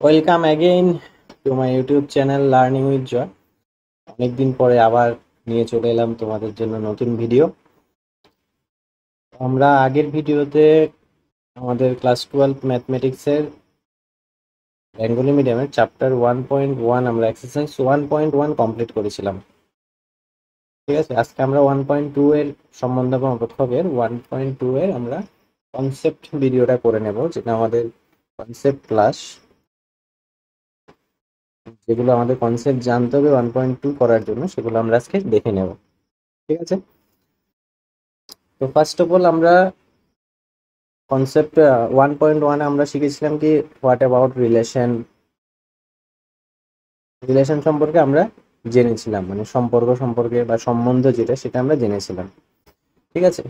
Welcome again to my YouTube channel learning with Joy. অনেকদিন পরে আবার নিয়ে চলে এলাম তোমাদের জন্য নতুন ভিডিও। আমরা আগের ভিডিওতে আমাদের ক্লাস 12 ম্যাথমেটিক্সের বেঙ্গলি মিডিয়ামের চ্যাপ্টার 1.1 আমরা এক্সারসাইজ 1.1 কমপ্লিট করেছিলাম। ঠিক আছে, আজকে আমরা 1.2 এর সম্বন্ধে পক্ষকের 1.2 এর আমরা কনসেপ্ট ভিডিওটা করে নেব, যেটা আমাদের কনসেপ্ট ক্লাস, যেগুলো আমাদের কনসেপ্ট জানতে হবে 1.2 করার জন্য, সেগুলো আমরা আজকে দেখে নেব। ঠিক আছে, তো ফার্স্ট অফ অল আমরা কনসেপ্ট 1.1 আমরা শিখেছিলাম কি হোয়াট অ্যাবাউট রিলেশন। রিলেশন সম্পর্কে আমরা জেনেছিলাম, মানে সম্পর্ক সম্পর্কে বা সম্বন্ধ যেটা, সেটা আমরা জেনেছিলাম। ঠিক আছে,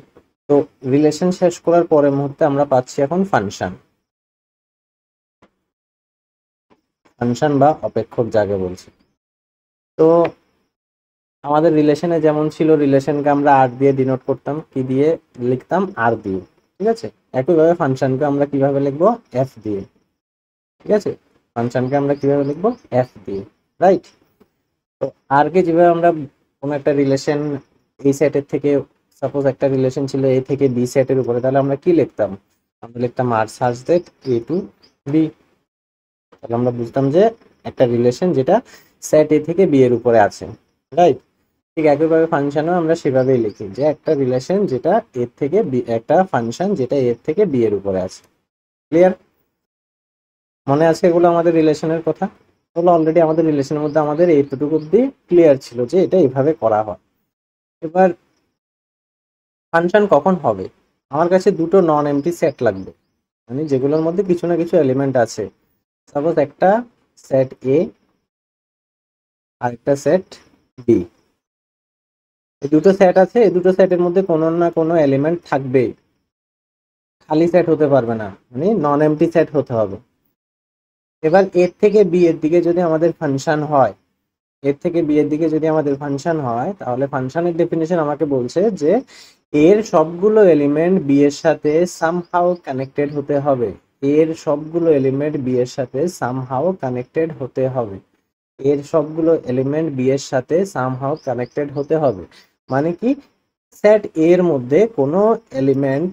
তো রিলেশন শেষ করার পরের মুহূর্তে আমরা পাচ্ছি এখন ফাংশন। ফাংশন বা অপেক্ষক যাকে বলছি। তো আমাদের রিলেশনে যেমন ছিল, রিলেশনকে আমরা আর দিয়ে ডিনোট করতাম, কি দিয়ে লিখতাম? আর দিয়ে। ঠিক আছে, একইভাবে ফাংশনকে আমরা কিভাবে লিখবো? এফ দিয়ে। ঠিক আছে, ফাংশনকে আমরা কিভাবে লিখবো? এফ দিয়ে, রাইট। তো আর কে যেভাবে আমরা কোনো একটা রিলেশন এই সেটের থেকে, সাপোজ একটা রিলেশন ছিল এ থেকে বি সেটের উপরে, তাহলে আমরা কি লিখতাম? আমরা লিখতাম আর সার্চ দ্যাট এ টু বি। তাহলে আমরা বুঝতাম যে একটা রিলেশন যেটা সেট এ থেকে বি এর উপরে আছে, রাইট। ঠিক একইভাবে ফাংশনও আমরা সেভাবেই লিখি যে একটা রিলেশন যেটা এর থেকে বি, একটা ফাংশন যেটা এর থেকে বি এর উপরে আছে। ক্লিয়ার? মনে আছে এগুলো আমাদের রিলেশনের কথা? তাহলে অলরেডি আমাদের রিলেশনের মধ্যে আমাদের এইটুকু অব্দি ক্লিয়ার ছিল যে এটা এইভাবে করা হয়। এবার ফাংশন কখন হবে? আমার কাছে দুটো নন এমটি সেট লাগবে, মানে যেগুলোর মধ্যে কিছু না কিছু এলিমেন্ট আছে। সাপোজ একটা সেট এ আর একটা সেট বি। এই দুটো সেট আছে, এই দুটো সেটের মধ্যে কোনো না কোনো এলিমেন্ট থাকবে, খালি সেট হতে পারবে না, মানে নন এমটি সেট হতে হবে। এবার এর থেকে বি এর দিকে যদি আমাদের ফাংশন হয়, এর থেকে বি এর দিকে যদি আমাদের ফাংশন হয়, তাহলে ফাংশনের ডেফিনেশন আমাকে বলছে যে এর সবগুলো এলিমেন্ট বি এর সাথে সামহাউ কানেক্টেড হতে হবে। এর সবগুলো এলিমেন্ট বি এর সাথে সামহাউ কানেক্টেড হতে হবে। এর সবগুলো এলিমেন্ট বি এর সাথে সামহাউ কানেক্টেড হতে হবে, মানে কি সেট এর মধ্যে কোনো এলিমেন্ট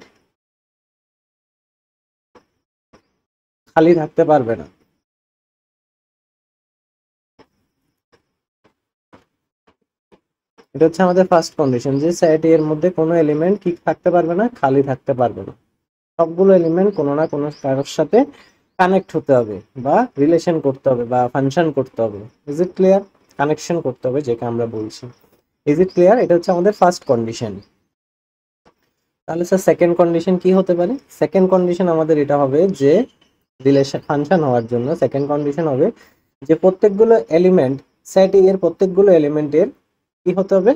খালি থাকতে পারবে না। এটা হচ্ছে আমাদের ফার্স্ট কন্ডিশন, যে সেট এর মধ্যে কোনো এলিমেন্ট কি থাকতে পারবে না? খালি থাকতে পারবে না। সবগুলো এলিমেন্ট কোনো না কোনো কারোর সাথে কানেক্ট হতে হবে, বা রিলেশন করতে হবে, বা ফাংশন করতে হবে। Is it clear? কানেকশন করতে হবে যেটা আমরা বলছি। Is it clear? এটা হচ্ছে আমাদের ফার্স্ট কন্ডিশন। তাহলে স্যার সেকেন্ড কন্ডিশন কি হতে পারে? সেকেন্ড কন্ডিশন আমাদের এটা হবে যে রিলেশন ফাংশন হওয়ার জন্য সেকেন্ড কন্ডিশন হবে যে প্রত্যেকগুলো এলিমেন্ট, সেট এর প্রত্যেকগুলো এলিমেন্টের কি হতে হবে?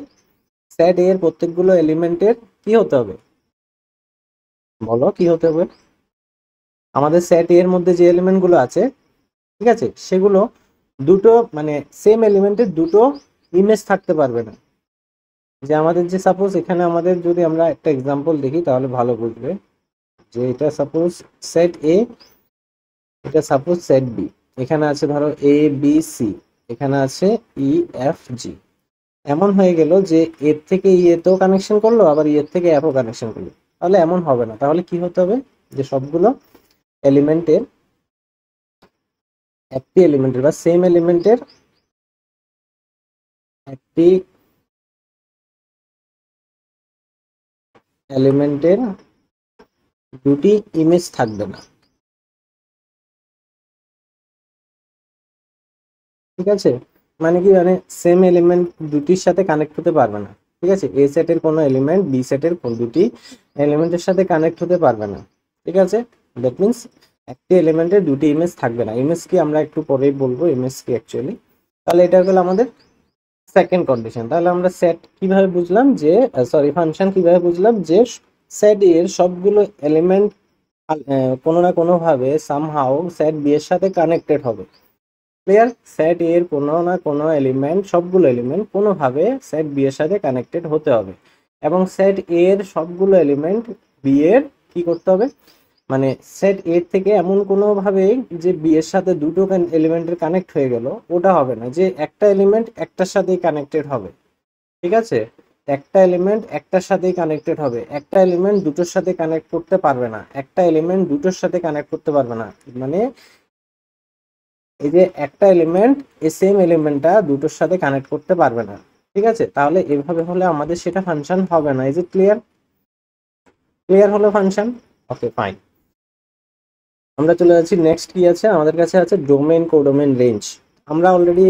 সেট এর প্রত্যেকগুলো এলিমেন্টের কি হতে হবে? বলো কি হতে হবে? আমাদের সেট এর মধ্যে যে এলিমেন্ট গুলো আছে, ঠিক আছে, সেগুলো দুটো, মানে সেম এলিমেন্টের দুটো ইমেজ থাকতে পারবে না। যে আমাদের যে সাপোজ এখানে আমাদের যদি আমরা একটা এক্সাম্পল দেখি তাহলে ভালো বুঝবে, যে এটা সাপোজ সেট এ, এটা সাপোজ সেট বি। এখানে আছে ধরো এ বি সি, এখানে আছে ই এফ জি। এমন হয়ে গেল যে এর থেকে ই এতেও কানেকশন করলো, আবার এর থেকে এফও কানেকশন করলো। তাহলে এমন হবে না। তাহলে কি হতে হবে? যে সবগুলো এলিমেন্টের, একটি এলিমেন্টের বা সেম এলিমেন্টের একটি এলিমেন্টের দুটি ইমেজ থাকবে না। ঠিক আছে, মানে কি, মানে সেম এলিমেন্ট দুটির সাথে কানেক্ট হতে পারবে না। ঠিক আছে, এ সেটের কোনো এলিমেন্ট বি সেটের কোন দুটি এলিমেন্টের সাথে কানেক্ট হতে পারবে না। ঠিক আছে, দ্যাট মিনস একটি এলিমেন্টের দুটি ইমেজ থাকবে না। ইমেজ কি আমরা একটু পরেই বলবো, ইমেজ কি অ্যাকচুয়ালি। তাহলে এটা হলো আমাদের সেকেন্ড কন্ডিশন। তাহলে আমরা সেট কিভাবে বুঝলাম যে, সরি, ফাংশন কিভাবে বুঝলাম যে সেট এর সবগুলো এলিমেন্ট কোনো না কোনো ভাবে সামহাউ সেট বি এর সাথে কানেক্টেড হবে। ক্লিয়ার? সেট এর কোনো না কোনো এলিমেন্ট, সবগুলো এলিমেন্ট কোনোভাবে সেট বি এর সাথে কানেক্টেড হতে হবে, এবং সেট এর সবগুলো এলিমেন্ট বি এর কি করতে হবে? মানে সেট এ থেকে এমন কোনো ভাবে যে বি এর সাথে দুটো এলিমেন্টের কানেক্ট হয়ে গেল, ওটা হবে না। যে একটা এলিমেন্ট একটার সাথেই কানেক্টেড হবে, ঠিক আছে? একটা এলিমেন্ট একটার সাথেই কানেক্টেড হবে, একটা এলিমেন্ট দুটোর সাথে কানেক্ট করতে পারবে না, একটা এলিমেন্ট দুটোর সাথে কানেক্ট করতে পারবে না। মানে এই যে একটা এলিমেন্ট, এই সেম এলিমেন্টটা দুটোর সাথে কানেক্ট করতে পারবে না, ঠিক আছে? তাহলে এভাবে হলে আমাদের সেটা ফাংশন হবে না। Is it clear? ক্লিয়ার হলো ফাংশন? Okay fine. আমরা চলে যাচ্ছি নেক্সট। কি আছে আমাদের কাছে? আছে ডোমেন, কোডোমেন, রেঞ্জ। আমরা অলরেডি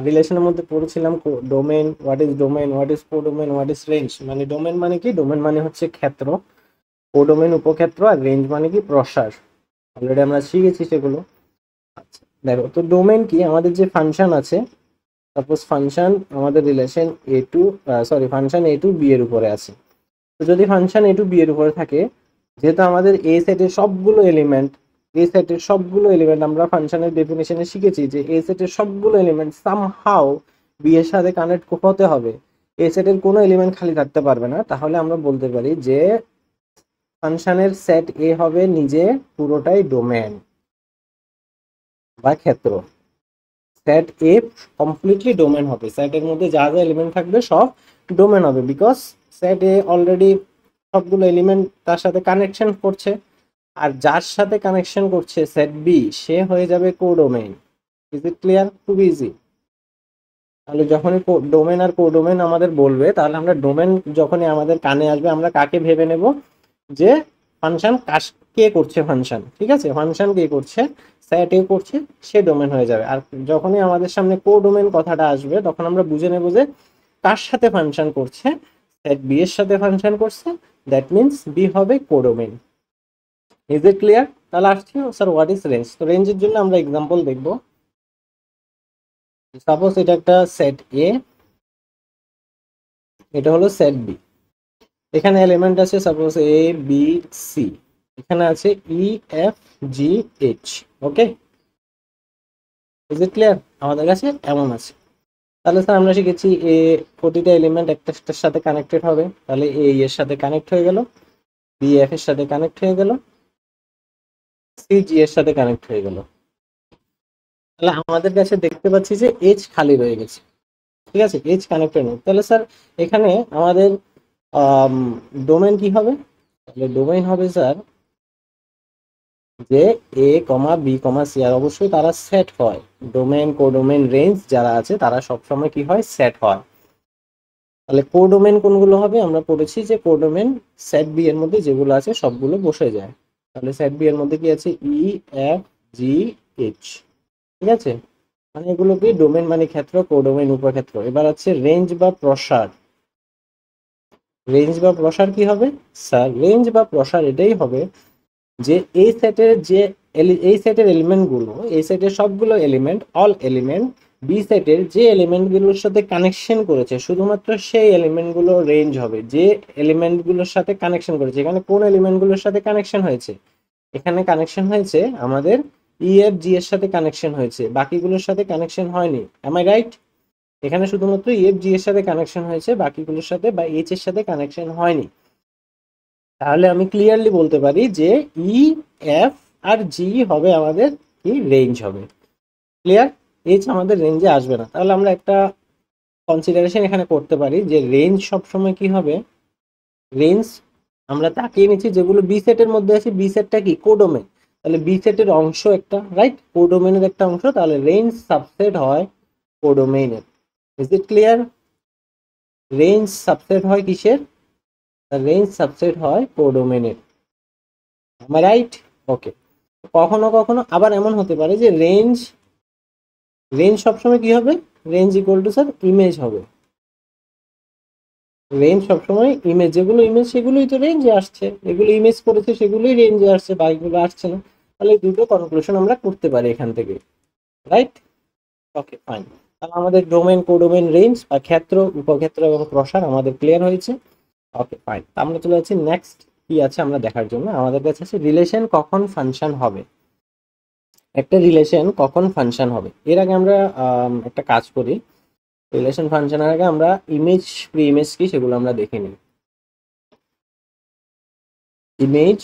রিলেশনের মধ্যে পড়েছিলাম domain, what is domain, what is codomain, what is range. মানে ডোমেন মানে কি? ডোমেন মানে হচ্ছে ক্ষেত্র, কোডোমেন উপক্ষেত্র, আর রেঞ্জ মানে কি? প্রসার। অলরেডি আমরা শিখেছি সেগুলো। আচ্ছা দেখো তো, ডোমেন কি? আমাদের যে ফাংশন আছে, সাপোজ ফাংশন আমাদের relation A two, sorry function A to B এর উপরে আছে। তো যদি ফাংশন এ টু বি এর উপরে থাকে, যেহেতু আমাদের এ সেটের সবগুলো এলিমেন্ট, এ সেটের সবগুলো এলিমেন্ট আমরা ফাংশনের ডেফিনেশনে শিখেছি যে এ সেটের সবগুলো এলিমেন্ট সামহাউ বি এর সাথে কানেক্ট হতে হবে, এ সেটের কোনো এলিমেন্ট খালি থাকতে পারবে না। তাহলে আমরা বলতে পারি যে ফাংশনের সেট এ হবে নিজে পুরোটাই ডোমেন বা ক্ষেত্র। সেট এ কমপ্লিটলি ডোমেন হবে, সেটের মধ্যে যা যা এলিমেন্ট থাকবে সব ডোমেন হবে, বিকজ সেট এ অলরেডি সবগুলো এলিমেন্ট তার সাথে কানেকশন করছে। আর যার সাথে কানেকশন করছে সেট বি, সে হয়ে যাবে কোডোমেইন। Is it clear? খুব ইজি। তাহলে যখনই ডোমেন আর কোডোমেন আমাদের বলবে, তাহলে আমরা ডোমেন যখনই আমাদের কানে আসবে, আমরা কাকে ভেবে নেব? যে ফাংশন কে করছে ফাংশন, ঠিক আছে? ফাংশন কে করছে, সেট এ করছে, সে ডোমেন হয়ে যাবে। আর যখনই আমাদের সামনে কোডোমেন কথাটা আসবে, তখন আমরা বুঝে নেব যে কার সাথে ফাংশন করছে, সেট বি এর সাথে ফাংশন করছে, দ্যাট মিনস বি হবে কোডোমেন। Is it clear? তাহলে আসছি স্যার হোয়াট ইজ রেঞ্জ। তো রেঞ্জের জন্য আমরা এক্সাম্পল দেখব। সাপোজ এটা একটা সেট এ, এটা হলো সেট বি। এখানে এলিমেন্ট আছে সাপোজ এ বি সি, এখানে আছে ই F G H. Okay, is it clear? আমাদের কাছে এমন আছে। তাহলে স্যার আমরা শিখেছি এ প্রতিটা এলিমেন্ট একটার সাথে কানেক্টেড হবে, তাহলে এ এর সাথে কানেক্ট হয়ে গেল, বি এফ এর সাথে কানেক্ট হয়ে গেল, সি জি এর সাথে কানেক্ট হয়ে গেল। তাহলে আমাদের কাছে দেখতে পাচ্ছি যে এইচ খালি রয়ে গেছে, ঠিক আছে? এইচ কানেক্টেড নেই। তাহলে স্যার এখানে আমাদের ডোমেন কি হবে? তাহলে ডোমেন হবে স্যার যে এ কমা বি কমা সি, আর অবশ্যই তারা সেট হয়। ডোমেন, কোডোমেন, রেঞ্জ যারা আছে তারা সবসময় কি হয়? সেট হয়। তাহলে কোডোমেন কোনগুলো হবে? আমরা পড়েছি যে কোডোমেন সেট বি এর মধ্যে যেগুলো আছে সবগুলো বসে যায়। তাহলে সেট বি এর মধ্যে কি আছে? ই এফ জি এইচ, ঠিক আছে? মানে এগুলো কি? ডোমেন মানে ক্ষেত্র, কোডোমেন উপক্ষেত্র। এবার আছে রেঞ্জ বা প্রসার। রেঞ্জ বা প্রসার কি হবে? স্যার রেঞ্জ বা প্রসার এটাই হবে যে এই সেটের যে এই সেটের এলিমেন্ট গুলো, এই সেটের সবগুলো এলিমেন্ট, অল এলিমেন্ট বি সেটের যে এলিমেন্ট গুলোর সাথে কানেকশন করেছে, শুধুমাত্র সেই এলিমেন্ট গুলো রেঞ্জ হবে। যে এলিমেন্ট গুলোর সাথে কানেকশন করেছে, এখানে কোন এলিমেন্ট গুলোর সাথে কানেকশন হয়েছে? এখানে কানেকশন হয়েছে আমাদের ই এফ জি এর সাথে কানেকশন হয়েছে, বাকিগুলোর সাথে কানেকশন হয়নি। Am I right? এখানে শুধুমাত্র ই এফ জি এর সাথে কানেকশন হয়েছে, বাকিগুলোর সাথে বা এইচ এর সাথে কানেকশন হয়নি। তাহলে আমি ক্লিয়ারলি বলতে পারি যে ই এফ আর জি হবে আমাদের কি? রেঞ্জ হবে। ক্লিয়ার? এইচ আমাদের রেঞ্জে আসবে না। তাহলে আমরা একটা কনসিডারেশন এখানে করতে পারি যে রেঞ্জ সবসময় কি হবে? রেঞ্জ আমরা তাকিয়ে নিচ্ছি যেগুলো বি সেটের মধ্যে আছে, বি সেটটা কি? কোডোমেন। তাহলে বি সেটের অংশ একটা, রাইট? কোডোমেনের একটা অংশ, তাহলে রেঞ্জ সাবসেট হয় কোডোমেনের। Is it clear? Range subset হয় কিসের? রেঞ্জ সাবসেট হয় কোডোমেনের। Am I right? ওকে। কখনো কখনো আবার এমন হতে পারে যে রেঞ্জ, রেঞ্জ সবসময় কি হবে? Range equal to sir image হবে। রেঞ্জ সবসময় ইমেজ, যেগুলো ইমেজ সেগুলোই তো রেঞ্জে আসছে, এগুলো ইমেজ করেছে সেগুলোই রেঞ্জে আসছে, বাকিগুলো আসছে না। তাহলে এই দুটো কনক্লুশন আমরা করতে পারি এখান থেকে, রাইট? Okay fine. তাহলে আমাদের ডোমেন, কোডোমেন, রেঞ্জ বা ক্ষেত্র, উপক্ষেত্র এবং প্রসার আমাদের ক্লিয়ার হয়েছে। Okay fine. আমরা চলে যাচ্ছি নেক্সট। কি আছে আমরা দেখার জন্য? আমাদের কাছে আছে রিলেশন কখন ফাংশন হবে। একটা রিলেশন কখন ফাংশন হবে, এর আগে আমরা একটা কাজ করি। রিলেশন ফাংশনের আগে আমরা ইমেজ, প্রি ইমেজ কি সেগুলো আমরা দেখে নিই। Image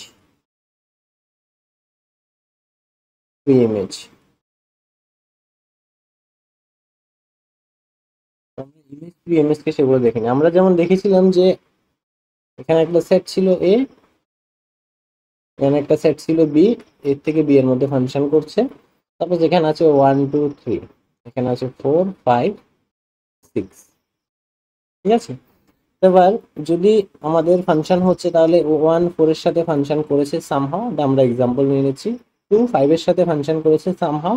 pre image. Image pre image কে সেগুলো দেখিনি। আমরা যেমন দেখেছিলাম যে এখানে একটা সেট ছিল এ, এখানে একটা সেট ছিল বি, এর থেকে বি এর মধ্যে ফাংশন করছে। তারপর যেখানে আছে 1 2 3, এখানে আছে 4 5 6, ঠিক আছে। এবার যদি আমাদের ফাংশন হচ্ছে, তাহলে 1 4 এর সাথে ফাংশন করেছে সামহাও, আমরা এক্সাম্পল নিয়ে নিচ্ছি। 2 5 এর সাথে ফাংশন করেছে সামহাও,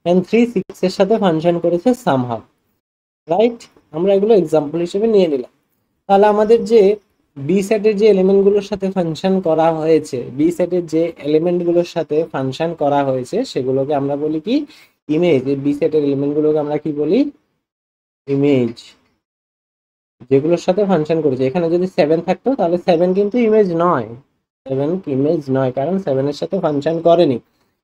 এন্ড 3 6 এর সাথে ফাংশন করেছে সামহাও, রাইট। আমরা এগুলো এক্সাম্পল হিসেবে নিয়ে নিলাম। তাহলে আমাদের যে বি সেটের যে এলিমেন্টগুলোর সাথে ফাংশন করা হয়েছে, বি সেটের যে এলিমেন্টগুলোর সাথে ফাংশন করা হয়েছে সেগুলোকে আমরা বলি কি, ইমেজ। বি সেটের এলিমেন্টগুলোকে আমরা কি বলি, ইমেজ। যেগুলোর সাথে ফাংশন করেছে, এখানে যদি 7 থাকতো তাহলে 7 কিন্তু ইমেজ নয়, 7 ইমেজ নয়, কারণ 7 এর সাথে ফাংশন করেনি।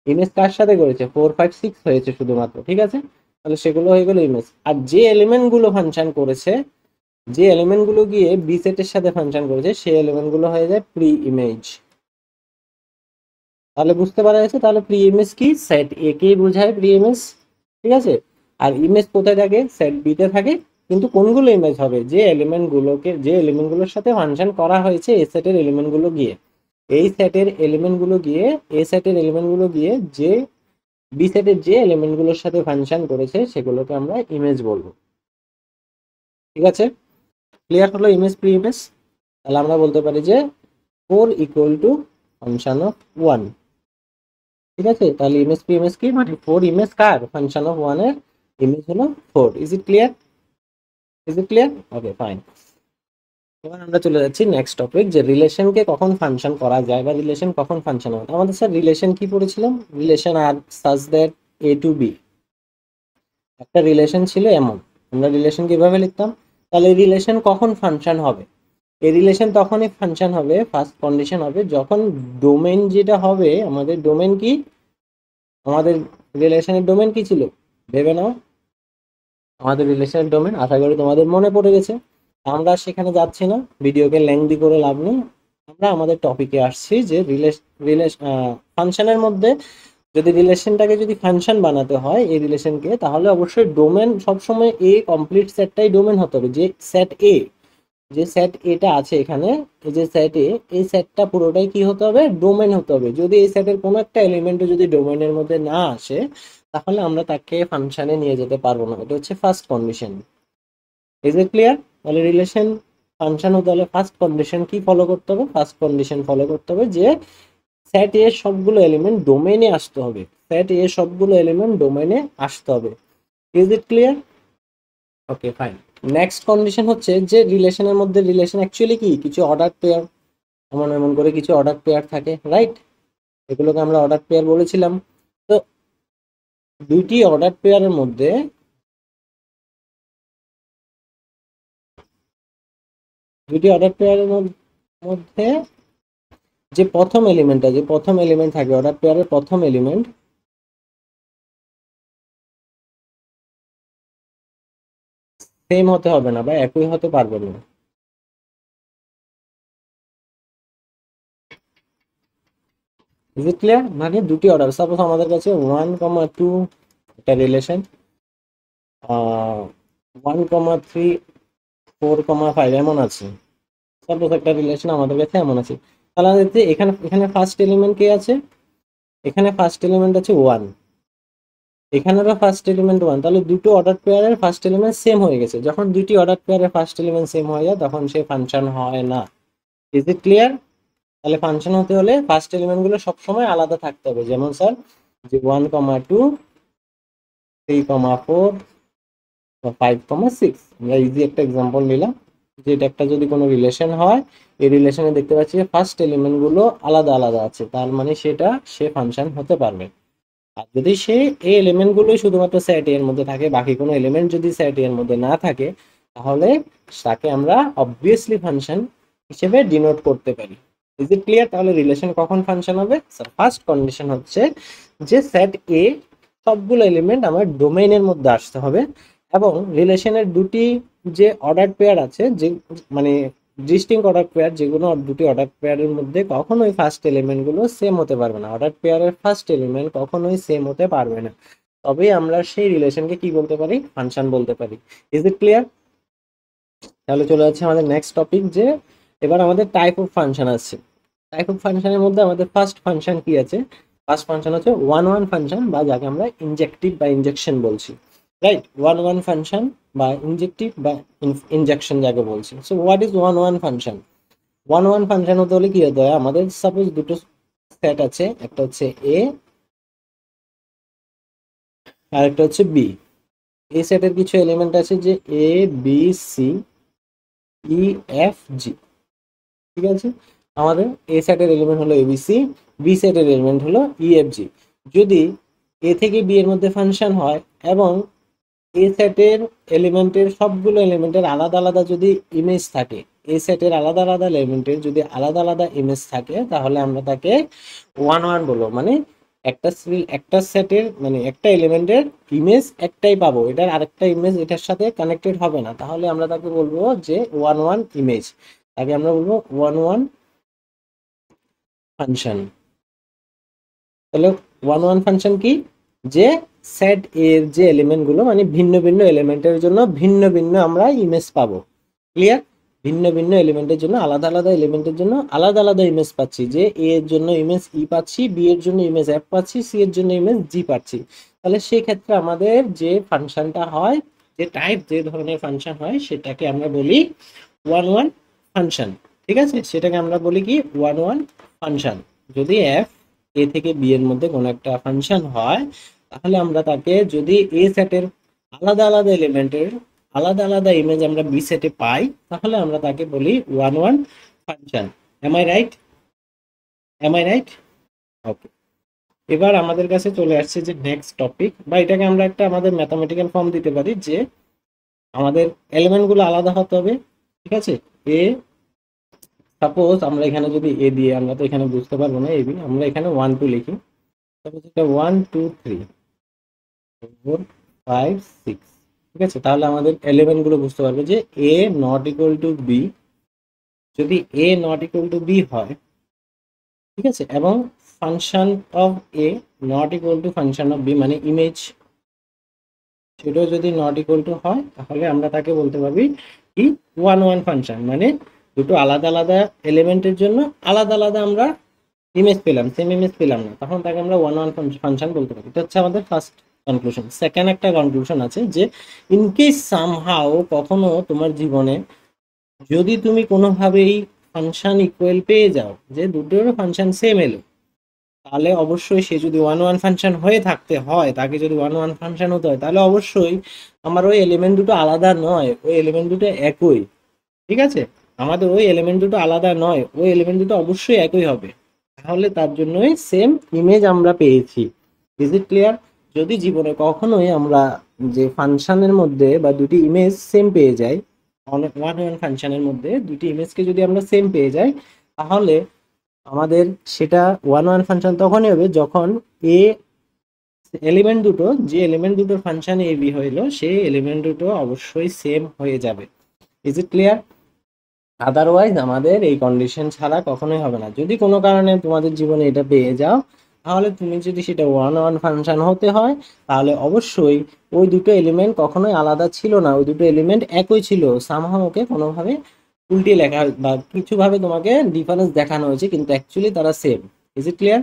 ইমেজ কার সাথে করেছে, 4 5 6 হয়েছে শুধুমাত্র, ঠিক আছে। তাহলে সেগুলো হয়ে গেল ইমেজ। আর যে এলিমেন্ট গুলো ফাংশন করেছে, যে এলিমেন্ট গুলো গিয়ে বি সেটের সাথে ফাংশন করেছে, সেই এলিমেন্ট গুলো হয়ে যায় প্রি ইমেজ। তাহলে বুঝতে পারা গেছে, তাহলে প্রি ইমেজ কি, সেট এ কে বোঝায় প্রি ইমেজ, ঠিক আছে। আর ইমেজ কোথায় থাকে, সেট বি তে থাকে। কিন্তু কোনগুলো ইমেজ হবে, যে এলিমেন্ট গুলোকে, যে এলিমেন্ট গুলোর সাথে ফাংশন করা হয়েছে এ সেটের এলিমেন্ট গুলো গিয়ে, এই সেটের এলিমেন্ট গুলো গিয়ে, এ সেটের এলিমেন্ট গুলো গিয়ে যে বি সেটের যে এলিমেন্ট গুলোর সাথে ফাংশন করেছে সেগুলোকে আমরা ইমেজ বলবো, ঠিক আছে। ক্লিয়ার হলো ইমেজ প্রি ইমেজ। তাহলে আমরা বলতে পারি যে 4 ইকুয়াল টু ফাংশন অফ 1, ঠিক আছে। তাহলে ইমেজ প্রি ইমেজ কি, মানে 4 ইমেজ কার, ফাংশন অফ 1 এর ইমেজ হলো 4। Is it clear, is it clear, okay fine. এবার আমরা চলে যাচ্ছি নেক্সট টপিক, যে রিলেশনকে কখন ফাংশন করা যায় বা রিলেশন কখন ফাংশন হয়। আমাদের স্যার রিলেশন কি পড়েছিলাম, রিলেশন আর such that A to B, একটা রিলেশন ছিল এমন, আমরা রিলেশন কিভাবে লিখতাম। তাহলে রিলেশন কখন ফাংশন হবে, এই রিলেশন তখনই ফাংশন হবে, ফার্স্ট কন্ডিশন হবে যখন ডোমেন যেটা হবে, আমাদের ডোমেন কি, আমাদের রিলেশনের ডোমেন কি ছিল ভেবে নাও। আমাদের রিলেশনের ডোমেন আশা করি তোমাদের মনে পড়ে গেছে, আমরা সেখানে যাচ্ছি না, ভিডিওকে লেংদি করে লাভ নেই। আমরা আমাদের টপিকে আসছি যে ফাংশনের মধ্যে যদি রিলেশনটাকে যদি ফাংশন বানাতে হয় এই রিলেশনকে, তাহলে অবশ্যই ডোমেন সবসময় এ কমপ্লিট সেটটাই ডোমেন হতে হবে। যে সেট এ, যে সেট এটা আছে এখানে, এই যে সেট এ, এই সেটটা পুরোটাই কি হতে হবে, ডোমেন হতে হবে। যদি এই সেটের কোনো একটা এলিমেন্টও যদি ডোমেনের মধ্যে না আসে, তাহলে আমরা তাকে ফাংশনে নিয়ে যেতে পারবো না। এটা হচ্ছে first condition. Is it clear. তাহলে রিলেশন ফাংশন হতে হলে ফার্স্ট কন্ডিশন কি ফলো করতে হবে, ফার্স্ট কন্ডিশন ফলো করতে হবে যে সেট এ সবগুলো এলিমেন্ট ডোমেইনে আসতে হবে, সেট এ সবগুলো এলিমেন্ট ডোমেইনে আসতে হবে। Is it clear, okay fine. Next condition হচ্ছে যে রিলেশনের মধ্যে, রিলেশন অ্যাকচুয়ালি কি, কিছু অর্ডার পেয়ার, এমন এমন করে কিছু অর্ডার পেয়ার থাকে, রাইট। এগুলোকে আমরা অর্ডার পেয়ার বলেছিলাম। তো দুইটি অর্ডার পেয়ারের মধ্যে, দুইটি অর্ডার পেয়ারের মধ্যে যে প্রথম এলিমেন্টটা, যে প্রথম এলিমেন্ট থাকে অর্ডার পেয়ারের প্রথম এলিমেন্ট, সেম হতে হবে না বা একই হতে পারবে না। ইজ ইট ক্লিয়ার, মানে দুটি অর্ডার, সাপোজ আমাদের কাছে 1,2 একটা রিলেশন, 1,3 4,5 এমন আছে, সাপোজ একটা রিলেশন আমাদের কাছে এমন আছে। তাহলে আমাদের যে এখানে, এখানে ফার্স্ট এলিমেন্ট কে আছে, এখানে ফার্স্ট এলিমেন্ট আছে 1, এখানেরও ফার্স্ট এলিমেন্ট 1, তাহলে দুটো অর্ডার পেয়ারের ফার্স্ট এলিমেন্ট সেম হয়ে গেছে। যখন দুটি অর্ডার পেয়ারের ফার্স্ট এলিমেন্ট সেম হয়ে যায় তখন সে ফাংশন হয় না। Is it clear. তাহলে ফাংশন হতে হলে ফার্স্ট এলিমেন্ট গুলো সবসময় আলাদা থাকতে হবে। যেমন স্যার যে 1,2 3,4 বা 5,6, আমরা ইজি একটা এক্সাম্পল নিলাম যে এটা একটা যদি কোনো রিলেশন হয়, এই রিলেশনে দেখতে পাচ্ছি যে ফার্স্ট এলিমেন্ট গুলো আলাদা আলাদা আছে, তার মানে সেটা সে ফাংশন হতে পারবে। আর যদি সে এই এলিমেন্ট গুলোই শুধুমাত্র সেট এর মধ্যে থাকে, বাকি কোনো এলিমেন্ট যদি সেট এর মধ্যে না থাকে, তাহলে তাকে আমরা অবভিয়াসলি ফাংশন হিসেবে ডিনোট করতে পারি। Is it clear. তাহলে রিলেশন কখন ফাংশন হবে, স্যার ফার্স্ট কন্ডিশন হচ্ছে যে সেট এ সবগুলো এলিমেন্ট আমার ডোমেইনের মধ্যে আসতে হবে, এবং রিলেশনের দুটি যে অর্ডার পেয়ার আছে, যে মানে ডিস্টিংক্ট অর্ডার পেয়ার, যেগুলো দুটি অর্ডার পেয়ারের মধ্যে কখনোই ফার্স্ট এলিমেন্ট গুলো সেম হতে পারবে না, অর্ডার পেয়ারের ফার্স্ট এলিমেন্ট কখনোই সেম হতে পারবে না, তবেই আমরা সেই রিলেশনকে কি বলতে পারি, ফাংশন বলতে পারি। Is it clear? তাহলে চলে যাচ্ছে আমাদের নেক্সট টপিক, যে এবার আমাদের টাইপ অফ ফাংশন আছে। টাইপ অফ ফাংশনের মধ্যে আমাদের ফার্স্ট ফাংশন কি আছে? ফার্স্ট ফাংশন হচ্ছে ওয়ান ওয়ান ফাংশন, বা যাকে আমরা ইনজেক্টিভ বা ইনজেকশন বলছি, রাইট? ওয়ান ওয়ান ফাংশন বা ইনজেক্টিভ বা ইনজেকশন যাকে বলছি। So what is one one function? One one function হতে হলে কি হতে হয়, আমাদের সাপোজ দুটো সেট আছে, একটা হচ্ছে এ আর একটা হচ্ছে বি। এই সেটের কিছু এলিমেন্ট আছে যে A B C E F G, ঠিক আছে? আমাদের এ সেটের এলিমেন্ট হলো এবিসি, বি সেটের এলিমেন্ট হলো ইএফজি। যদি এ থেকে বি এর মধ্যে ফাংশন হয় এবং এ সেটের এলিমেন্টের সবগুলো এলিমেন্টের আলাদা আলাদা যদি ইমেজ থাকে, এ সেটের আলাদা আলাদা এলিমেন্টের যদি আলাদা আলাদা ইমেজ থাকে, তাহলে আমরা তাকে ওয়ান ওয়ান বলবো। মানে একটা সেটের মানে একটা এলিমেন্টের ইমেজ একটাই পাবো, এটার আরেকটা ইমেজ এটার সাথে কানেক্টেড হবে না, তাহলে আমরা তাকে বলবো যে ওয়ান ওয়ান ইমেজ, তাকে আমরা বলবো ওয়ান ওয়ান ফাংশন। তাহলে ওয়ান ওয়ান ফাংশন কি? যে সেট এর যে এলিমেন্ট গুলো মানে ভিন্ন ভিন্ন এলিমেন্টের জন্য ভিন্ন ভিন্ন আমরা ইমেজ পাবো। ক্লিয়ার? ভিন্ন ভিন্ন এলিমেন্টের জন্য আলাদা আলাদা এলিমেন্টের জন্য আলাদা আলাদা ইমেজ পাচ্ছি, যে এ এর জন্য ইমেজ ই পাচ্ছি, বি এর জন্য ইমেজ এফ পাচ্ছি, সি এর জন্য ইমেজ জি পাচ্ছি। তাহলে সেই ক্ষেত্রে আমাদের যে ফাংশনটা হয়, যে টাইপ যে ধরনের ফাংশন হয়, সেটাকে আমরা বলি ওয়ান ওয়ান ফাংশন। ঠিক আছে, সেটাকে আমরা বলি কি ওয়ান ওয়ান ফাংশন। যদি এফ এ থেকে বি এর মধ্যে কোনো একটা ফাংশন হয়, তাহলে আমরা তাকে যদি এ সেটের আলাদা আলাদা এলিমেন্টের আলাদা আলাদা ইমেজ আমরা বি সেটে পাই, তাহলে আমরা তাকে বলি one one function. Am I right? Am I right? Okay. এবার আমাদের কাছে চলে আসছে যে নেক্সট টপিক, বা এটাকে আমরা একটা আমাদের ম্যাথামেটিক্যাল ফর্ম দিতে পারি, যে আমাদের এলিমেন্ট গুলো আলাদা হতে হবে। ঠিক আছে, এ সাপোজ আমরা এখানে যদি এ দিয়ে, আমরা তো এখানে বুঝতে পারবো না, এবি আমরা এখানে ওয়ান টু লিখি। সাপোজ এটা one two three four five six, ঠিক আছে? তাহলে আমাদের এলিমেন্ট গুলো বুঝতে পারবে যে A not equal to B. যদি A not equal to B হয়, ঠিক আছে, এবং function of A not equal to function of B মানে ইমেজ, সেটাও যদি নট ইকুয়াল টু হয়, তাহলে আমরা তাকে বলতে পারবি কি ওয়ান ওয়ান ফাংশন। মানে দুটো আলাদা আলাদা এলিমেন্টের জন্য আলাদা আলাদা আমরা ইমেজ পেলাম, সেম ইমেজ পেলাম না, তখন তাকে আমরা ওয়ান ওয়ান ফাংশন বলতে পারি। এটা হচ্ছে আমাদের ফার্স্ট কনক্লুশন। সেকেন্ড একটা কনক্লুশন আছে, যে ইনকেস সামহাও কখনো তোমার জীবনে যদি তুমি কোনোভাবেই ফাংশন ইকুয়াল পেয়ে যাও, যে দুটোর ফাংশন সেম এলো, তাহলে অবশ্যই সে যদি ওয়ান ওয়ান ফাংশন হয়ে থাকতে হয়, তাকে যদি ওয়ান ওয়ান ফাংশন হতে হয়, তাহলে অবশ্যই আমার ওই এলিমেন্ট দুটো আলাদা নয়, ওই এলিমেন্ট দুটো একই। ঠিক আছে, আমাদের ওই এলিমেন্ট দুটো আলাদা নয়, ওই এলিমেন্ট দুটো অবশ্যই একই হবে, তাহলে তার জন্যই সেম ইমেজ আমরা পেয়েছি। Is it clear? যদি জীবনে কখনোই আমরা যে ফাংশনের মধ্যে বা দুটি ইমেজ সেম পেয়ে যাই, ওয়ান ওয়ান ফাংশনের মধ্যে দুটি ইমেজকে যদি আমরা সেম পেয়ে যাই, তাহলে আমাদের সেটা ওয়ান ওয়ান ফাংশন তখনই হবে যখন এ এলিমেন্ট দুটো, যে এলিমেন্ট দুটোর ফাংশন এ বি হইলো, সেই এলিমেন্ট দুটো অবশ্যই সেম হয়ে যাবে। Is it clear? আদারওয়াইজ আমাদের এই কন্ডিশন ছাড়া কখনোই হবে না। যদি কোনো কারণে তোমাদের জীবনে এটা পেয়ে যাও, তাহলে তুমি যদি সেটা ওয়ান ওয়ান ফাংশন হতে হয়, তাহলে অবশ্যই ওই দুটো এলিমেন্ট কখনোই আলাদা ছিল না, ওই দুটো এলিমেন্ট একই ছিল। সামহাও ওকে কোনোভাবে উল্টিয়ে লেখা বা কিছুভাবে তোমাকে ডিফারেন্স দেখানো হয়েছে, কিন্তু অ্যাকচুয়ালি তারা same. Is it clear?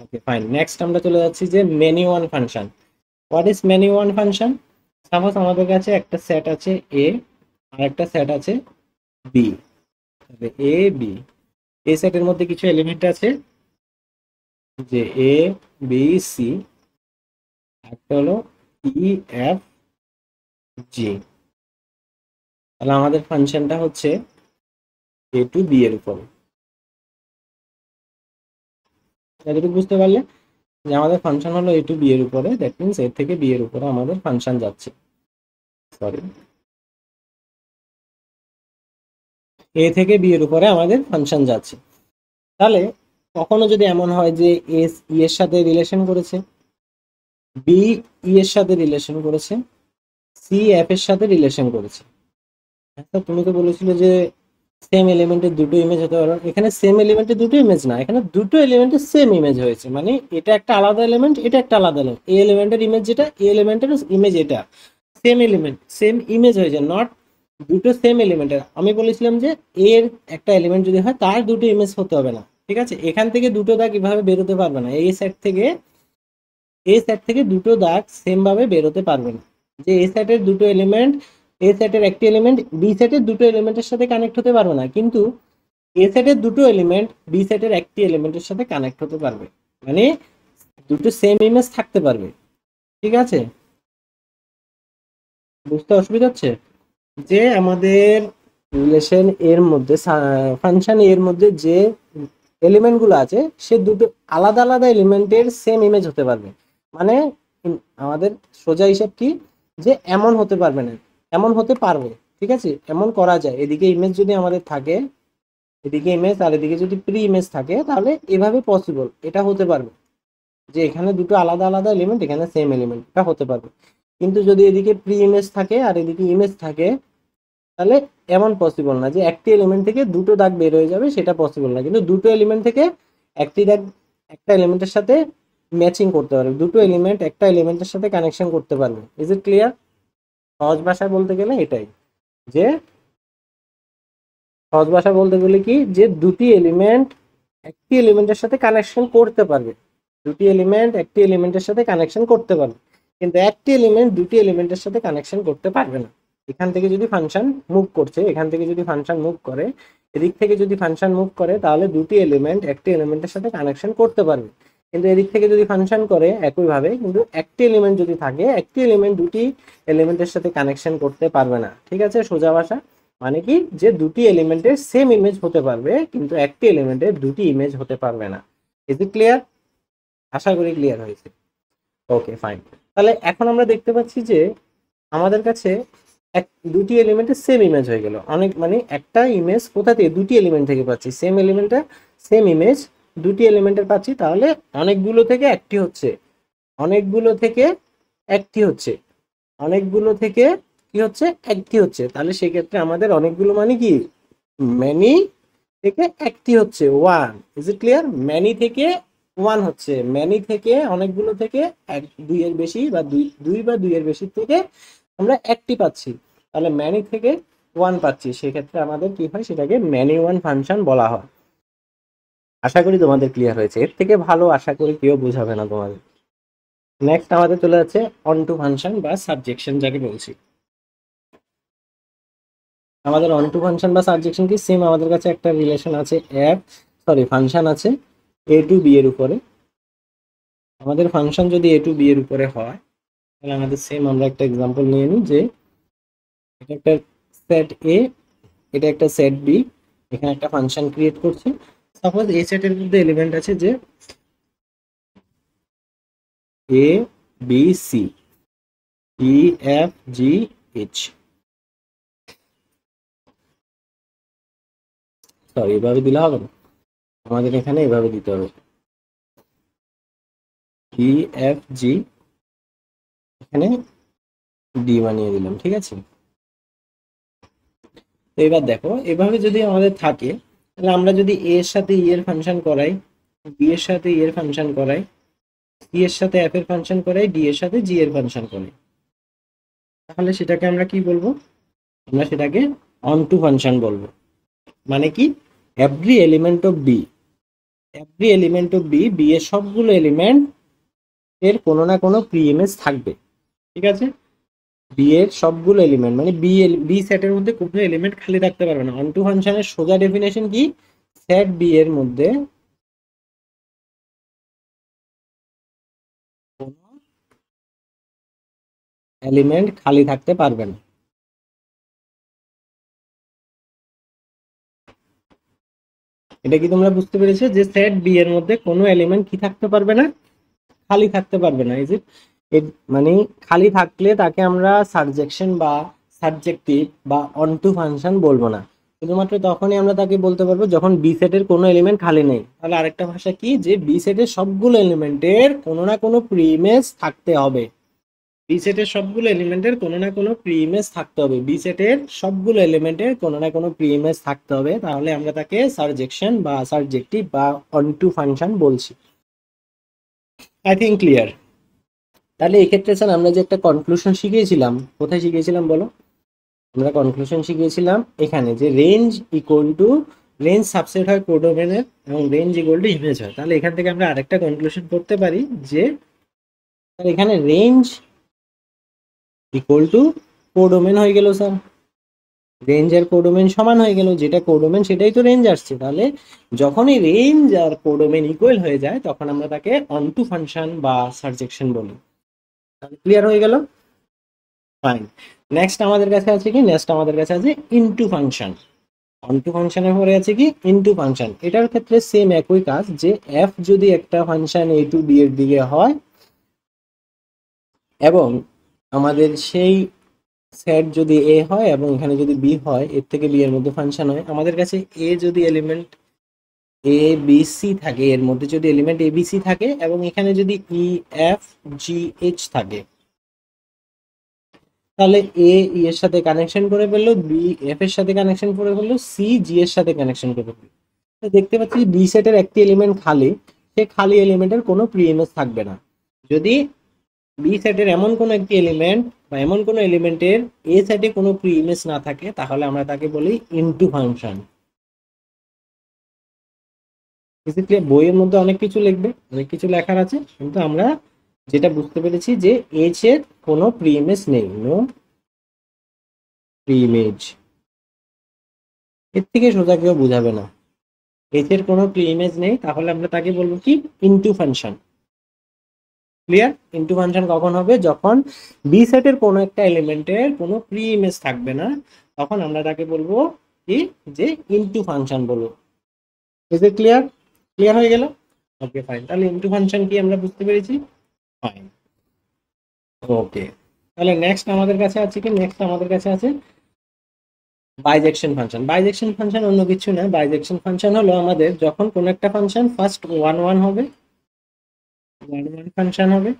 Okay fine. Next আমরা চলে যাচ্ছি যে many one function. What is many one function? Suppose আমাদের কাছে একটা সেট আছে এ আর একটা সেট আছে বি, এ বি। এ সেটের মধ্যে কিছু এলিমেন্ট আছে, যে এ বি সি, একটা হলো ই এফ জি। তাহলে আমাদের ফাংশনটা হচ্ছে এ টু বি এর উপর। এতটুকু বুঝতে পারলে যে আমাদের ফাংশন হলো এ টু বি এর উপরে, দ্যাট মিনস এর থেকে বি এর উপরে আমাদের ফাংশন যাচ্ছে। সরি, এ থেকে বি এর উপরে আমাদের ফাংশন যাচ্ছে। তাহলে কখনো যদি এমন হয় যে এস ই এর সাথে রিলেশন করেছে, বি ই এর সাথে রিলেশন করেছে, সি এফ এর সাথে রিলেশন করেছে, আচ্ছা, তুমি তো বলেছিলে যে সেম এলিমেন্টের দুটো ইমেজ হতে পারে, এখানে সেম এলিমেন্টের দুটো ইমেজ না, এখানে দুটো এলিমেন্টের সেম ইমেজ হয়েছে, মানে এটা একটা আলাদা এলিমেন্ট, এটা একটা আলাদা এলিমেন্ট, এই এলিমেন্টের ইমেজ যেটা, এই এলিমেন্টের ইমেজ এটা, সেম এলিমেন্ট সেম ইমেজ হয়েছে, নট দুটো সেম এলিমেন্টের। আমি বলেছিলাম যে এর একটা এলিমেন্ট যদি হয় তার দুটো ইমেজ হতে হবে না, ঠিক আছে? এখান থেকে দুটো দাগ এভাবে বেরোতে পারবে না, এই সেট থেকে দুটো দাগ সেম ভাবে বেরোতে পারবে না, যে এই সেটের দুটো এলিমেন্ট, এ সেটের একটি এলিমেন্ট বি সেটের দুটো এলিমেন্টের সাথে কানেক্ট হতে পারবে না, কিন্তু এ সেটের দুটো এলিমেন্ট বি সেটের একটি এলিমেন্টের সাথে কানেক্ট হতে পারবে, মানে দুটো সেম ইমেজ থাকতে পারবে, ঠিক আছে? বুঝতে অসুবিধা হচ্ছে? যে আমাদের রিলেশন এর মধ্যে, ফাংশন এর মধ্যে যে এলিমেন্ট গুলো আছে সে দুটো আলাদা আলাদা এলিমেন্টের সেম ইমেজ হতে পারবে, মানে আমাদের সোজা হিসাব কি, যে এমন হতে পারবে না, এমন হতে পারবে, ঠিক আছে? এমন করা যায়, এদিকে ইমেজ যদি আমাদের থাকে, এদিকে ইমেজ আর এদিকে যদি প্রি ইমেজ থাকে, তাহলে এভাবে পসিবল, এটা হতে পারবে যে এখানে দুটো আলাদা আলাদা এলিমেন্ট, এখানে সেম এলিমেন্ট, এটা হতে পারবে। কিন্তু যদি এদিকে প্রি ইমেজ থাকে আর এদিকে ইমেজ থাকে, তাহলে এমন পসিবল না যে একটি এলিমেন্ট থেকে দুটো দাগ বের হয়ে যাবে, সেটা পসিবল না। কিন্তু দুটো এলিমেন্ট থেকে একটি দাগ একটা এলিমেন্টের সাথে ম্যাচিং করতে পারবে, দুটো এলিমেন্ট একটা এলিমেন্টের সাথে কানেকশন করতে পারবে। Is it clear? সহজ ভাষায় বলতে গেলে এটাই, যে সহজ ভাষায় বলতে গেলে কি, যে দুটি এলিমেন্ট একটি এলিমেন্টের সাথে কানেকশন করতে পারবে, দুটি এলিমেন্ট একটি এলিমেন্টের সাথে কানেকশন করতে পারবে, কিন্তু একটি এলিমেন্ট দুটি এলিমেন্টের সাথে কানেকশন করতে পারবে না। এখান থেকে যদি ফাংশন মুভ করছে, এখান থেকে যদি ফাংশন মুভ করে, এদিক থেকে যদি ফাংশন মুভ করে, তাহলে দুটি এলিমেন্ট একটি এলিমেন্টের সাথে কানেকশন করতে পারবে। কিন্তু এদিক থেকে যদি ফাংশন করে একইভাবে, কিন্তু একটি এলিমেন্ট যদি থাকে, একটি এলিমেন্ট দুটি এলিমেন্টের সাথে কানেকশন করতে পারবে না, ঠিক আছে? সোজা ভাষা মানে কি, যে দুটি এলিমেন্টের সেম ইমেজ হতে পারবে, কিন্তু একটি এলিমেন্টের দুটি ইমেজ হতে পারবে না। Is it clear? আশা করি ক্লিয়ার হয়েছে। ওকে, ফাইন। তাহলে এখন আমরা দেখতে পাচ্ছি যে আমাদের কাছে এক দুটি এলিমেন্টের সেম ইমেজ হয়ে গেল, অনেক মানে একটা ইমেজ কোথা থেকে, দুটি এলিমেন্ট থেকে পাচ্ছি, সেম এলিমেন্টের সেম ইমেজ দুটি এলিমেন্টের পাচ্ছি, তাহলে অনেকগুলো থেকে একটি হচ্ছে, অনেকগুলো থেকে একটি হচ্ছে, অনেকগুলো থেকে কি হচ্ছে, একটি হচ্ছে। তাহলে সেক্ষেত্রে আমাদের অনেকগুলো মানে কি, ম্যানি থেকে একটি হচ্ছে, one. Is it clear? Many থেকে ওয়ান হচ্ছে, ম্যানি থেকে অনেকগুলো থেকে এক, দুইয়ের বেশি বা দুই বা দুইয়ের বেশি থেকে আমরা একটি পাচ্ছি, তাহলে ম্যানি থেকে ওয়ান পাচ্ছি, সেক্ষেত্রে আমাদের কি হয়, সেটাকে ম্যানি ওয়ান ফাংশন বলা হয়। আশা করি তোমাদের ক্লিয়ার হয়েছে, এর থেকে ভালো আশা করি কেউ বোঝাবে না তোমাদের। নেক্সট আমাদের চলে যাচ্ছে অন টু ফাংশন বা সাবজেকশন যাকে বলছি। আমাদের অন টু ফাংশন বা সাবজেকশন কি, সেম আমাদের কাছে একটা রিলেশন আছে, ফাংশন আছে এ টু বি এর উপরে। আমাদের ফাংশন যদি এ টু বি এর উপরে হয়, তাহলে আমাদের সেম আমরা একটা এক্সাম্পল নিয়ে নিই, যে এটা একটা সেট এ, এটা একটা সেট বি, এখানে একটা ফাংশন ক্রিয়েট করছি। সাপোজ এই সেটের মধ্যে এলিমেন্ট আছে যে A B C E F G H, sorry এভাবে দিলে হবে না, আমাদের এখানে এভাবে দিতে হবে, ই এফ জি, এখানে ডি বানিয়ে দিলাম, ঠিক আছে? তো এবার দেখো, এভাবে যদি আমাদের থাকে, তাহলে আমরা যদি এ এর সাথে ই এর ফাংশন করাই, বি এর সাথে ই এর ফাংশন করাই, সি এর সাথে এফ এর ফাংশন করাই, ডি এর সাথে জি এর ফাংশন করাই, তাহলে সেটাকে আমরা কি বলবো? আমরা সেটাকে অন টু ফাংশন বলবো। মানে কি, every element of B, every element of B, B এর সবগুলো এলিমেন্ট এর কোনো না কোনো প্রি ইমেজ থাকবে, ঠিক আছে? বি এর সবগুলো এলিমেন্ট মানে বি সেটের মধ্যে কোনো এলিমেন্ট খালি থাকতে পারবে না। অন টু ফাংশনের সোজা ডেফিনেশন কি, সেট বি এর মধ্যে কোনো এলিমেন্ট খালি থাকতে পারবে না। এটা কি তোমরা বুঝতে পেরেছো, যে সেট বি এর মধ্যে কোনো এলিমেন্ট কি থাকতে পারবে না, খালি থাকতে পারবে না। Is it? মানে খালি থাকলে তাকে আমরা সাবজেকশন বা সাবজেক্টিভ বা অনটু ফাংশন বলবো না, শুধুমাত্র তখনই আমরা তাকে বলতে পারবো যখন বি সেটের কোনো এলিমেন্ট খালি নেই। তাহলে আরেকটা ভাষা কি, যে বি সেটের সবগুলো এলিমেন্টের কোনো না কোনো প্রি ইমেজ থাকতে হবে, বি সেটের সবগুলো এলিমেন্টের কোনো না কোনো প্রি ইমেজ থাকতে হবে, বি সেটের সবগুলো এলিমেন্টের কোনো না কোনো প্রি ইমেজ থাকতে হবে, তাহলে আমরা তাকে সারজেকশন বা সারজেক্টিভ বা অনটু ফাংশন বলছি। I think clear. তাহলে এক্ষেত্রে স্যার আমরা যে একটা কনক্লুশন শিখিয়েছিলাম, কোথায় শিখিয়েছিলাম বলো? আমরা কনক্লুশন শিখিয়েছিলাম এখানে যে range equal to, range subset হয় কোডোমেনের এবং রেঞ্জ ইকুয়াল টু ইমেজ হয়। তাহলে এখান থেকে আমরা আরেকটা কনক্লুশন করতে পারি যে এখানে রেঞ্জ ইকুয়াল টু কোডোমেন হয়ে গেল স্যার, রেঞ্জ আর কোডোমেন সমান হয়ে গেল, যেটা কোডোমেন সেটাই তো রেঞ্জ আসছে। তাহলে যখনই রেঞ্জ আর কোডোমেন ইকুয়াল হয়ে যায় তখন আমরা তাকে অনটু ফাংশন বা সারজেকশন বলি। তাহলে ক্লিয়ার হয়ে গেল? ফাইন। নেক্সট আমাদের কাছে আছে কি, নেক্সট আমাদের কাছে আছে ইনটু ফাংশন। অনটু ফাংশনের পরে আছে কি ইনটু ফাংশন। এটার ক্ষেত্রে সেম একই কাজ, যে এফ যদি একটা ফাংশন এ টু বি এর দিকে হয় এবং আমাদের সেই সেট যদি এ হয় এবং এখানে যদি বি হয়, এর থেকে বি এর মধ্যে ফাংশন হয়, আমাদের কাছে এ যদি এলিমেন্ট এ বি সি থাকে, এর মধ্যে যদি এলিমেন্ট এ বি সি থাকে এবং এখানে যদি ই এফ জি এইচ থাকে, তাহলে এ ই এর সাথে কানেকশন করে ফেললো, বি এফ এর সাথে কানেকশন করে ফেললো, সি জি এর সাথে কানেকশন করে ফেললো। তো দেখতে পাচ্ছি বি সেটের একটি এলিমেন্ট খালি, সে খালি এলিমেন্টের কোনো প্রি ইমেজ থাকবে না। যদি বি সেটের এমন কোনো একটি এলিমেন্ট বা এমন কোনো এলিমেন্টের এ সেটে কোনো প্রি ইমেজ না থাকে, তাহলে আমরা তাকে বলি ইনটু ফাংশন। বেসিক্যালি বইয়ের মধ্যে অনেক কিছু লিখবে, অনেক কিছু লেখার আছে, কিন্তু আমরা যেটা বুঝতে পেরেছি যে এইচ এর কোনো প্রি ইমেজ নেই, নো প্রি ইমেজ। এর থেকে সোজা কেউ বুঝাবে না, এইচ এর কোনো প্রি ইমেজ নেই, তাহলে আমরা তাকে বলবো কি into function. Clear? Into function কখন হবে? যখন বি সেটের কোনো একটা এলিমেন্টের কোনো প্রি ইমেজ থাকবে না, তখন আমরা তাকে বলবো কি যে ইনটু ফাংশন বলবো। Is it clear? ক্লিয়ার হয়ে গেল? Okay fine. তাহলে ইনটু ফাংশন কি আমরা বুঝতে পেরেছি? ফাইন, ওকে। তাহলে নেক্সট আমাদের কাছে আছে কি, নেক্সট আমাদের কাছে আছে বাইজেকশন ফাংশন। বাইজেকশন ফাংশন অন্য কিছু না, বাইজেকশন ফাংশন হলো আমাদের যখন কোনো একটা ফাংশন ফার্স্ট ওয়ান ওয়ান হবে, ওয়ান ওয়ান ফাংশন হবে,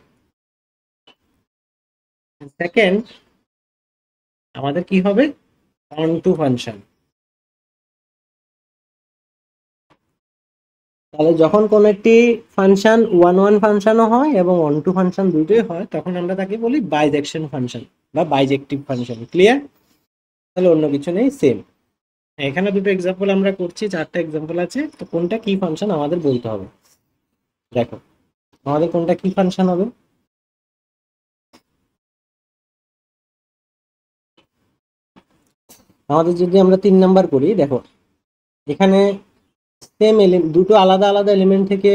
সেকেন্ড আমাদের কি হবে অন টু ফাংশন। তাহলে যখন কোনো একটি ফাংশন ওয়ান ওয়ান ফাংশনও হয় এবং অন টু ফাংশন দুটোই হয়, তখন আমরা তাকে বলি বাইজেকশন ফাংশন বা বাইজেক্টিভ ফাংশন। ক্লিয়ার? তাহলে অন্য কিছু নেই, সেম। এখানে দুটো এক্সাম্পল আমরা করছি, চারটা এক্সাম্পল আছে, তো কোনটা কি ফাংশন আমাদের বলতে হবে। দেখো আমাদের কোনটা কি ফাংশন হবে। আমাদের যদি আমরা 3 নাম্বার করি, দেখো এখানে সেম দুটো আলাদা আলাদা এলিমেন্ট থেকে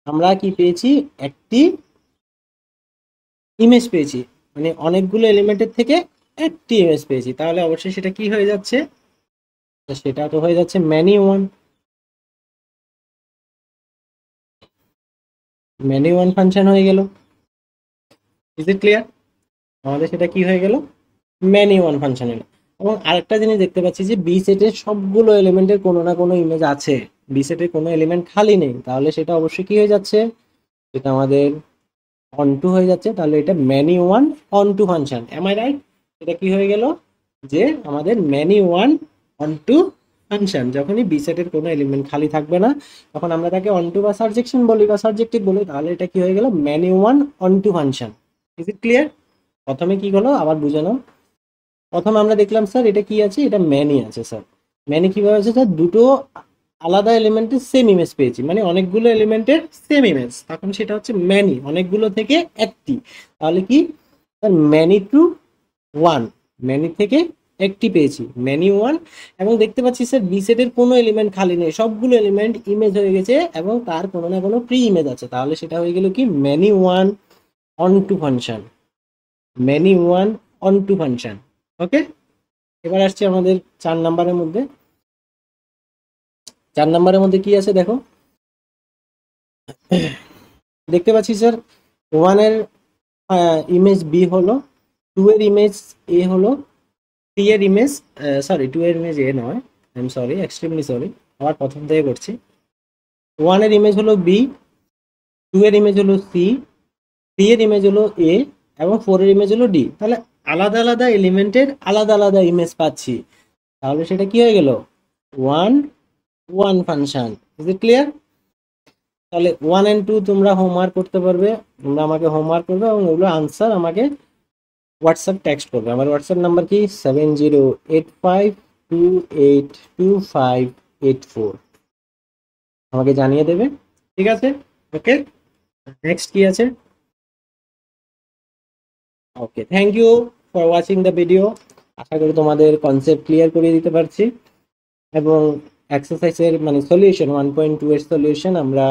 আমরা কি পেয়েছি, একটি ইমেজ পেয়েছি, মানে অনেকগুলো এলিমেন্টের থেকে একটি ইমেজ পেয়েছি, তাহলে অবশ্যই সেটা কি হয়ে যাচ্ছে, সেটা তো হয়ে যাচ্ছে many one. Many one function হয়ে গেল। Is it clear? আমাদের সেটা কি হয়ে গেল, ম্যানি ওয়ান ফাংশন এলো। এবং আরেকটা জিনিস দেখতে পাচ্ছি যে বি সেটের সবগুলো এলিমেন্টের কোনো না কোনো ইমেজ আছে, বি সেটের কোনো এলিমেন্ট খালি নেই, তাহলে সেটা অবশ্যই কি হয়ে যাচ্ছে, সেটা আমাদের অন টু হয়ে যাচ্ছে। তাহলে এটা many one onto function, am I right? এটা কি হয়ে গেল যে আমাদের many one onto function. যখনই বি সেটের কোনো এলিমেন্ট খালি থাকবে না, তখন আমরা তাকে অন টু বা সাবজেকশন বলি বা সাবজেক্টিভ বলি, তাহলে এটা কি হয়ে গেল many one onto function. Is it clear? প্রথমে কি হলো আবার বুঝে নাও। প্রথমে আমরা দেখলাম স্যার এটা কি আছে, এটা ম্যানি আছে স্যার। ম্যানি কিভাবে আছে স্যার, দুটো আলাদা এলিমেন্টের সেম ইমেজ পেয়েছি, মানে অনেকগুলো এলিমেন্টের সেম ইমেজ, তখন সেটা হচ্ছে ম্যানি, অনেকগুলো থেকে একটি। তাহলে কি sir, many to one, many থেকে একটি পেয়েছি, ম্যানি ওয়ান। এবং দেখতে পাচ্ছি স্যার বি সেটের কোনো এলিমেন্ট খালি নেই, সবগুলো এলিমেন্ট ইমেজ হয়ে গেছে এবং তার কোনো না কোনো প্রি ইমেজ আছে, তাহলে সেটা হয়ে গেল কি many one onto function, many one onto function. Okay, এবার আসছে আমাদের 4 নাম্বারের মধ্যে। 4 নাম্বারের মধ্যে কি আছে দেখো, দেখতে পাচ্ছি স্যার ওয়ানের ইমেজ বি হলো, টু এর ইমেজ এ হলো, থ্রি এর ইমেজ, সরি টু এর ইমেজ এ নয়, I am sorry, extremely sorry, আবার প্রথম থেকে করছি। ওয়ানের ইমেজ হলো বি, টু এর ইমেজ হলো সি, থ্রি এর ইমেজ হলো এ, এবং 4 এর ইমেজ হলো ডি, তাহলে আলাদা আলাদা এলিমেন্টের আলাদা আলাদা ইমেজ পাচ্ছি, তাহলে সেটা কি হয়ে গেল, one one function. Is it clear? তাহলে 1 and 2 তোমরা হোমওয়ার্ক করতে পারবে, তোমরা আমাকে হোমওয়ার্ক করবে এবং ওগুলো আনসার আমাকে হোয়াটসঅ্যাপ টেক্সট করবে। আমার হোয়াটসঅ্যাপ নাম্বার কি 7085282584, আমাকে জানিয়ে দেবে। ঠিক আছে, ওকে। নেক্সট কি আছে? Okay, thank you for watching the video. আশা করি তোমাদের কনসেপ্ট ক্লিয়ার করে দিতে পারছি, এবং এক্সারসাইজের মানে সলিউশন 1.2 এর সলিউশন আমরা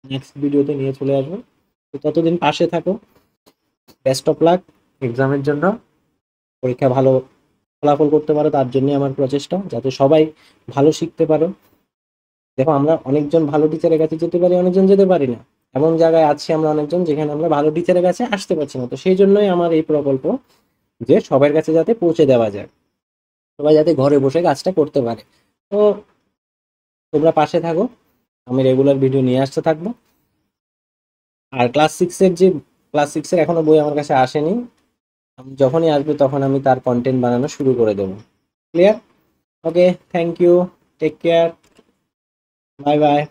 নেক্সট ভিডিওতে নিয়ে চলে আসবো। তো ততদিন পাশে থাকো। বেস্ট অফ লাক এক্সামের জন্য, পরীক্ষা ভালো ফলাফল করতে পারো তার জন্য আমার প্রচেষ্টা, যাতে সবাই ভালো শিখতে পারো। দেখো, আমরা অনেকজন ভালো টিচারের কাছে যেতে পারি, অনেকজন যেতে পারি না। এমন জায়গায় আছি আমরা অনেকজন যেখানে আমরা ভালো টিচারের কাছে আসতে পারছি না। তো সেই জন্যই আমার এই প্রকল্প, যে সবার কাছে যাতে পৌঁছে দেওয়া যায়, সবাই যাতে ঘরে বসে কাজটা করতে পারে। তো তোমরা পাশে থাকো, আমি রেগুলার ভিডিও নিয়ে আসতে থাকবো। আর ক্লাস সিক্সের এখনো বই আমার কাছে আসেনি, আমি যখনই আসবে তখন আমি তার কন্টেন্ট বানানো শুরু করে দেবো। Clear? Okay, thank you, take care, bye by.